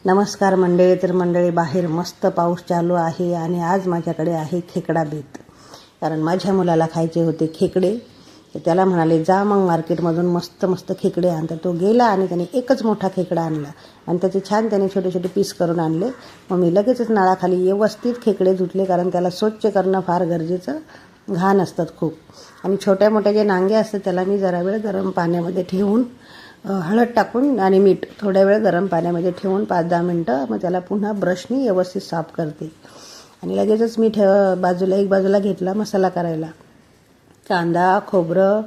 नमस्कार मंडळी. तर मंडळी, बाहेर मस्त पाऊस चालू आहे आणि आज माझ्याकडे आहे खेकडा बेत. कारण माझ्या मुलाला खायचे होते खेकडे. तर त्याला म्हणाले जा मग मार्केटमधून मस्त मस्त खेकडे आण. तर तो गेला आणि त्याने एकच मोठा खेकडा आणला आणि त्याचे छान त्याने छोटे छोटे पीस करून आणले. मग मी लगेचच नळाखाली व्यवस्थित खेकडे धुतले, कारण त्याला स्वच्छ करणं फार गरजेचं. घाण असतात खूप. आणि छोट्या मोठ्या जे नांगे असतात त्याला मी जरा वेळ गरम पाण्यामध्ये ठेवून हळद टाकून आणि मीठ थोड्या वेळ गरम पाण्यामध्ये ठेवून 5-10 मिनटं मग त्याला पुन्हा ब्रशनी व्यवस्थित साफ करते. आणि लगेचच मी एक बाजूला घेतला मसाला करायला. कांदा, खोबरं,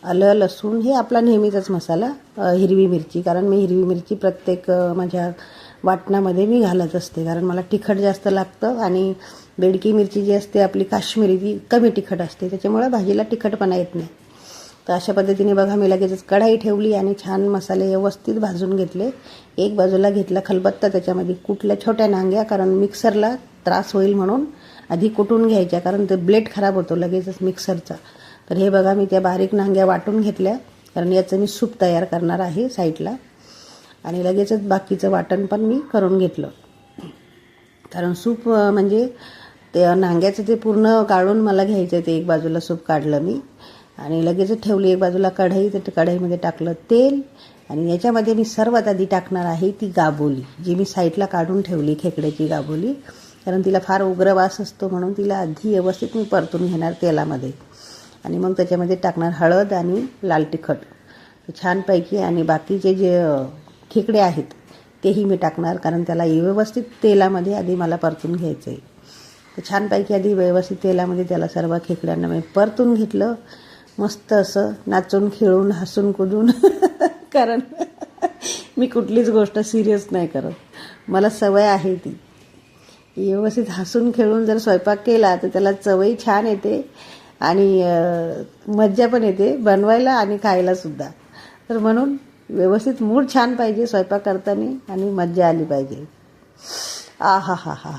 आलं, लसूण हे आपला नेहमीचाच मसाला. हिरवी मिरची, कारण मी हिरवी मिरची प्रत्येक माझ्या वाटणामध्ये मी घालत असते, कारण मला तिखट जास्त लागतं. आणि बेडकी मिरची जी असते आपली काश्मीरी ती कमी तिखट असते, त्याच्यामुळे भाजीला तिखटपणा येत नाही. तर अशा पद्धतीने बघा मी लगेचच कढाई ठेवली आणि छान मसाले व्यवस्थित भाजून घेतले. एक बाजूला घेतला खलबत्ता, त्याच्यामध्ये कुटल्या छोट्या नांग्या, कारण मिक्सरला त्रास होईल म्हणून आधी कुटून घ्यायच्या, कारण ते ब्लेड खराब होतो लगेचच मिक्सरचा. तर हे बघा मी त्या बारीक नांग्या वाटून घेतल्या, कारण याचं मी सूप तयार करणार आहे साईडला. आणि लगेचच बाकीचं वाटण पण मी करून घेतलं, कारण सूप म्हणजे ते नांग्याचं ते पूर्ण काढून मला घ्यायचं. ते एक बाजूला सूप काढलं मी आणि लगेचच ठेवली एक बाजूला कढई. तर कढईमध्ये टाकलं तेल आणि याच्यामध्ये मी सर्वात आधी टाकणार आहे ती गाबोली, जी मी साईडला काढून ठेवली, खेकड्याची गाबोली. कारण तिला फार उग्र वास असतो, म्हणून तिला आधी व्यवस्थित मी परतून घेणार तेलामध्ये. आणि मग त्याच्यामध्ये टाकणार हळद आणि लाल तिखट छानपैकी. आणि बाकीचे जे खेकडे आहेत तेही मी टाकणार, कारण त्याला व्यवस्थित तेलामध्ये आधी मला परतून घ्यायचं आहे. तर छानपैकी आधी व्यवस्थित तेलामध्ये त्याला सर्व खेकड्यांना मी परतून घेतलं, मस्त असं नाचून खेळून हसून कुदून. कारण मी कुठलीच गोष्ट सिरियस नाही करत, मला सवय आहे ती. व्यवस्थित हसून खेळून जर स्वयंपाक केला तर त्याला चवही छान येते आणि मज्जा पण येते बनवायला आणि खायलासुद्धा. तर म्हणून व्यवस्थित मूड छान पाहिजे स्वयंपाक करताना आणि मज्जा आली पाहिजे. आ हा हा हा.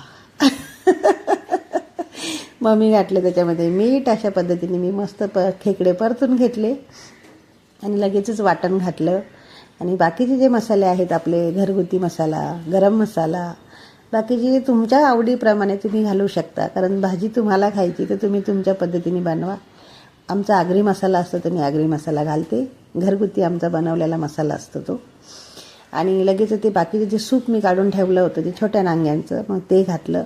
मग मी घातले त्याच्यामध्ये मीठ. अशा पद्धतीने मी मस्त खेकडे परतून घेतले आणि लगेचच वाटण घातलं. आणि बाकीचे जे मसाले आहेत आपले घरगुती मसाला, गरम मसाला, बाकीचे जे तुमच्या आवडीप्रमाणे तुम्ही घालू शकता, कारण भाजी तुम्हाला खायची तर तुम्ही तुमच्या पद्धतीने बनवा. आमचा आगरी मसाला असतो तर मी आगरी मसाला घालते, घरगुती आमचा बनवलेला मसाला असतो तो. आणि लगेच ते बाकीचे जे सूप मी काढून ठेवलं होतं ते छोट्या नांग्यांचं, मग ते घातलं.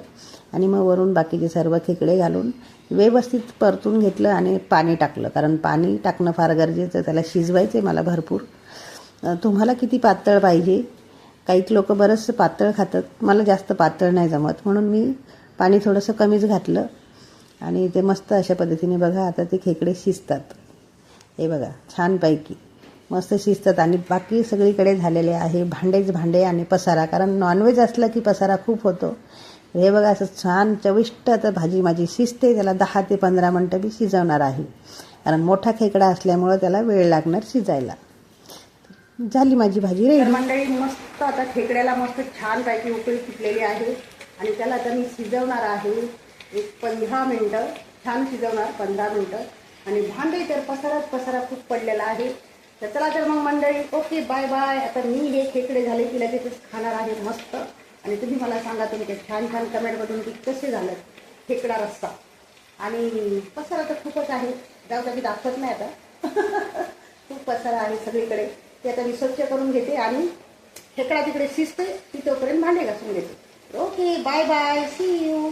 आणि मग वरून बाकीचे सर्व खेकडे घालून व्यवस्थित परतून घेतलं आणि पाणी टाकलं, कारण पाणी टाकणं फार गरजेचं. त्याला शिजवायचं आहे मला भरपूर. तुम्हाला किती पातळ पाहिजे, काही लोक बरंचसं पातळ खातात, मला जास्त पातळ नाही जमत, म्हणून मी पाणी थोडंसं कमीच घातलं. आणि ते मस्त अशा पद्धतीने बघा आता ते खेकडे शिजतात. हे बघा छानपैकी मस्त शिजतात. आणि बाकी सगळीकडे झालेले आहे भांडेच भांडे आणि पसारा, कारण नॉनव्हेज असलं की पसारा खूप होतो. हे बघा असं छान चविष्ट आता भाजी माझी शिजते. त्याला 10 ते 15 मिनटं मी शिजवणार आहे, कारण मोठा खेकडा असल्यामुळं त्याला वेळ लागणार शिजायला. झाली माझी भाजी रेडी. मंडळी मस्त आता खेकड्याला मस्त छानपैकी उकळी फुटलेली आहे आणि त्याला आता मी शिजवणार आहे एक 15 मिनटं. छान शिजवणार 15 मिनटं. आणि भांडे तर पसारा खूप पडलेला आहे. तर चला तर मग मंडळी, ओके बाय बाय. आता मी हे खेकडे झाले की लगेचच खाणार आहे मस्त. आणि तुम्ही मला सांगा तुमचे छान छान कमेंटमधून की कसे झालं खेकडा रस्सा. आणि पसारा तर खूपच आहे, जाऊ कधी दाखवत नाही आता. खूप पसारा आहे सगळीकडे. ते आता मी स्वच्छ करून घेते आणि खेकडा तिकडे शिजते, ती तोपर्यंत भांडे घासून घेते. Okay bye bye, see you.